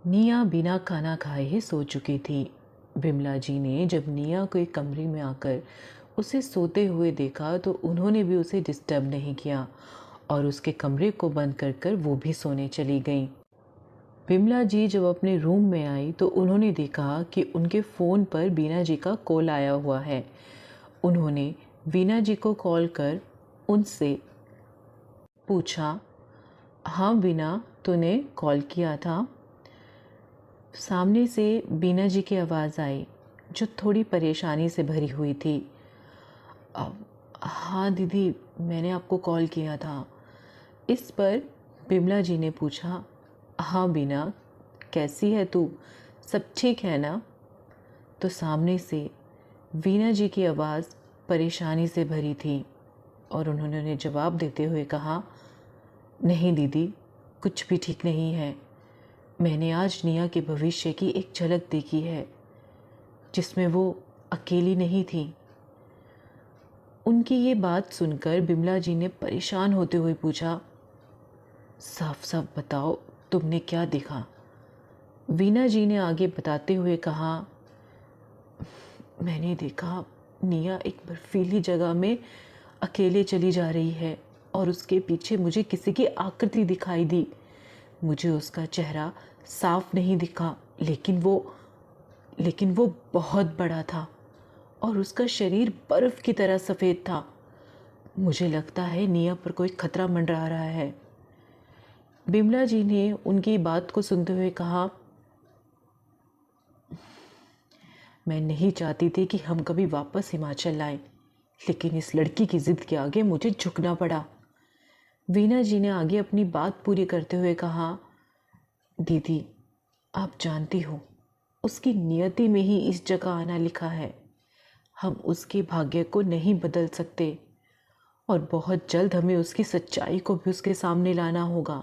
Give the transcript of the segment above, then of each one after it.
निया बिना खाना खाए ही सो चुकी थी। बिमला जी ने जब निया को एक कमरे में आकर उसे सोते हुए देखा तो उन्होंने भी उसे डिस्टर्ब नहीं किया और उसके कमरे को बंद कर कर वो भी सोने चली गईं। बिमला जी जब अपने रूम में आई तो उन्होंने देखा कि उनके फ़ोन पर बीना जी का कॉल आया हुआ है। उन्होंने वीना जी को कॉल कर उनसे पूछा, हाँ वीना, तूने कॉल किया था? सामने से बीना जी की आवाज़ आई जो थोड़ी परेशानी से भरी हुई थी। हाँ दीदी, मैंने आपको कॉल किया था। इस पर बिमला जी ने पूछा, हाँ बीना, कैसी है तू, सब ठीक है ना? तो सामने से वीना जी की आवाज़ परेशानी से भरी थी और उन्होंने जवाब देते हुए कहा, नहीं दीदी, कुछ भी ठीक नहीं है। मैंने आज निया के भविष्य की एक झलक देखी है जिसमें वो अकेली नहीं थी। उनकी ये बात सुनकर बिमला जी ने परेशान होते हुए पूछा, साफ साफ बताओ, तुमने क्या देखा? वीना जी ने आगे बताते हुए कहा, मैंने देखा निया एक बर्फीली जगह में अकेले चली जा रही है और उसके पीछे मुझे किसी की आकृति दिखाई दी। मुझे उसका चेहरा साफ नहीं दिखा, लेकिन वो बहुत बड़ा था और उसका शरीर बर्फ़ की तरह सफ़ेद था। मुझे लगता है निया पर कोई खतरा मंडरा रहा है। बिमला जी ने उनकी बात को सुनते हुए कहा, मैं नहीं चाहती थी कि हम कभी वापस हिमाचल आए, लेकिन इस लड़की की ज़िद के आगे मुझे झुकना पड़ा। वीना जी ने आगे अपनी बात पूरी करते हुए कहा, दीदी, आप जानती हो उसकी नियति में ही इस जगह आना लिखा है। हम उसके भाग्य को नहीं बदल सकते और बहुत जल्द हमें उसकी सच्चाई को भी उसके सामने लाना होगा,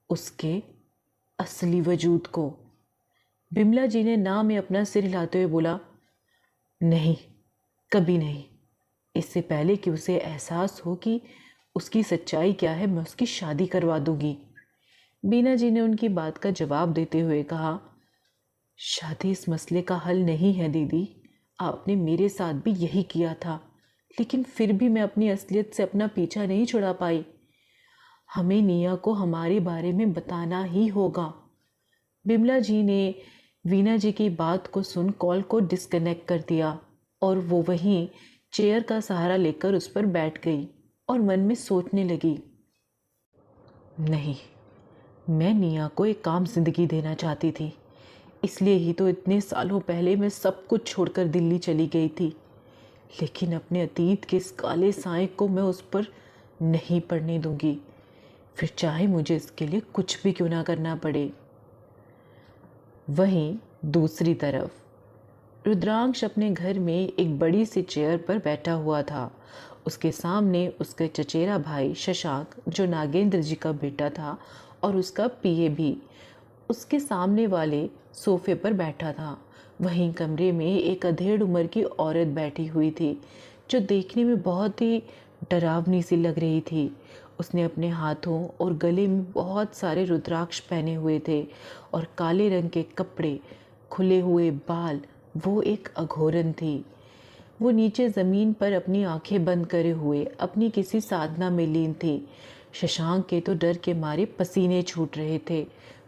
उसके असली वजूद को। बिमला जी ने ना में अपना सिर हिलाते हुए बोला, नहीं, कभी नहीं। इससे पहले कि उसे एहसास हो कि उसकी सच्चाई क्या है, मैं उसकी शादी करवा दूंगी। बीना जी ने उनकी बात का जवाब देते हुए कहा, शादी इस मसले का हल नहीं है दीदी। आपने मेरे साथ भी यही किया था, लेकिन फिर भी मैं अपनी असलियत से अपना पीछा नहीं छुड़ा पाई। हमें निया को हमारे बारे में बताना ही होगा। बिमला जी ने वीना जी की बात को सुन कॉल को डिस्कनेक्ट कर दिया और वो वहीं चेयर का सहारा लेकर उस पर बैठ गई और मन में सोचने लगी, नहीं, मैं निया को एक काम जिंदगी देना चाहती थी, इसलिए ही तो इतने सालों पहले मैं सब कुछ छोड़कर दिल्ली चली गई थी। लेकिन अपने अतीत के इस काले साए को मैं उस पर नहीं पड़ने दूंगी, फिर चाहे मुझे इसके लिए कुछ भी क्यों ना करना पड़े। वहीं दूसरी तरफ रुद्रांश अपने घर में एक बड़ी सी चेयर पर बैठा हुआ था। उसके सामने उसका चचेरा भाई शशांक, जो नागेंद्र जी का बेटा था, और उसका पीए भी उसके सामने वाले सोफे पर बैठा था। वहीं कमरे में एक अधेड़ उम्र की औरत बैठी हुई थी जो देखने में बहुत ही डरावनी सी लग रही थी। उसने अपने हाथों और गले में बहुत सारे रुद्राक्ष पहने हुए थे और काले रंग के कपड़े, खुले हुए बाल। वो एक अघोरन थी। वो नीचे ज़मीन पर अपनी आंखें बंद करे हुए अपनी किसी साधना में लीन थी। शशांक के तो डर के मारे पसीने छूट रहे थे।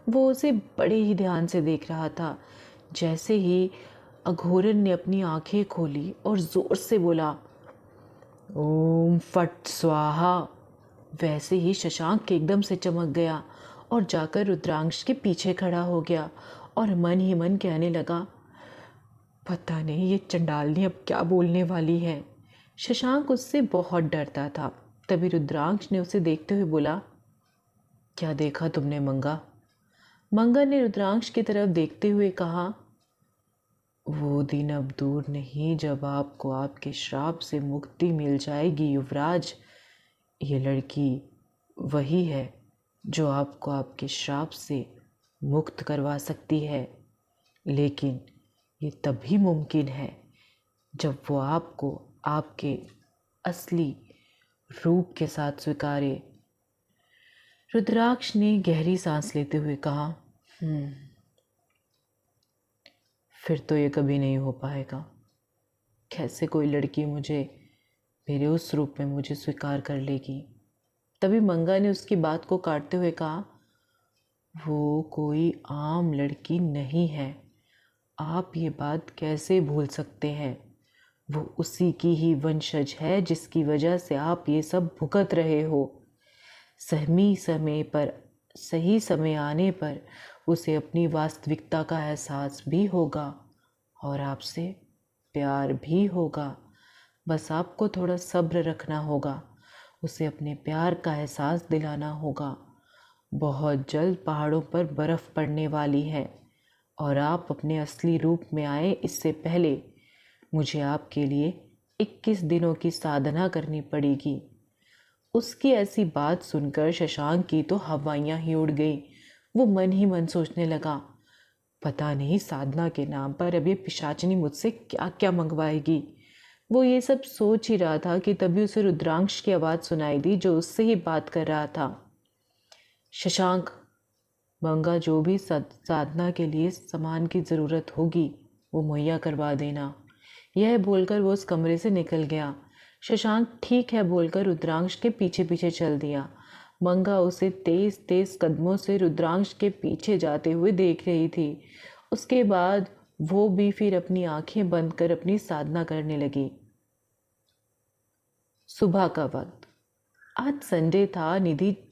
वो उसे बड़े ही ध्यान से देख रहा था। जैसे ही अघोरन ने अपनी आंखें खोली और ज़ोर से बोला, ओम फट स्वाहा, वैसे ही शशांक एकदम से चमक गया और जाकर रुद्रांश के पीछे खड़ा हो गया और मन ही मन कहने लगा, पता नहीं ये चंडालनी अब क्या बोलने वाली है। शशांक उससे बहुत डरता था। तभी रुद्रांश ने उसे देखते हुए बोला, क्या देखा तुमने मंगा? मंगा ने रुद्रांश की तरफ देखते हुए कहा, वो दिन अब दूर नहीं जब आपको आपके श्राप से मुक्ति मिल जाएगी युवराज। ये लड़की वही है जो आपको आपके श्राप से मुक्त करवा सकती है, लेकिन ये तभी मुमकिन है जब वो आपको आपके असली रूप के साथ स्वीकारे। रुद्राक्ष ने गहरी सांस लेते हुए कहा, फिर तो ये कभी नहीं हो पाएगा। कैसे कोई लड़की मुझे मेरे उस रूप में मुझे स्वीकार कर लेगी। तभी मंगा ने उसकी बात को काटते हुए कहा, वो कोई आम लड़की नहीं है। आप ये बात कैसे भूल सकते हैं? वो उसी की ही वंशज है जिसकी वजह से आप ये सब भुगत रहे हो। सही समय आने पर उसे अपनी वास्तविकता का एहसास भी होगा और आपसे प्यार भी होगा। बस आपको थोड़ा सब्र रखना होगा, उसे अपने प्यार का एहसास दिलाना होगा। बहुत जल्द पहाड़ों पर बर्फ़ पड़ने वाली है और आप अपने असली रूप में आए इससे पहले मुझे आपके लिए 21 दिनों की साधना करनी पड़ेगी। उसकी ऐसी बात सुनकर शशांक की तो हवाइयाँ ही उड़ गई। वो मन ही मन सोचने लगा, पता नहीं साधना के नाम पर अब ये पिशाचिनी मुझसे क्या क्या मंगवाएगी। वो ये सब सोच ही रहा था कि तभी उसे रुद्रांश की आवाज़ सुनाई दी, जो उससे ही बात कर रहा था। शशांक, मंगा जो भी साधना के लिए सामान की ज़रूरत होगी वो मुहैया करवा देना। यह बोलकर वो उस कमरे से निकल गया। शशांक ठीक है बोलकर रुद्रांश के पीछे पीछे चल दिया। मंगा उसे तेज तेज कदमों से रुद्रांश के पीछे जाते हुए देख रही थी। उसके बाद वो भी फिर अपनी आंखें बंद कर अपनी साधना करने लगी। सुबह का वक्त। आज संडे था। निधि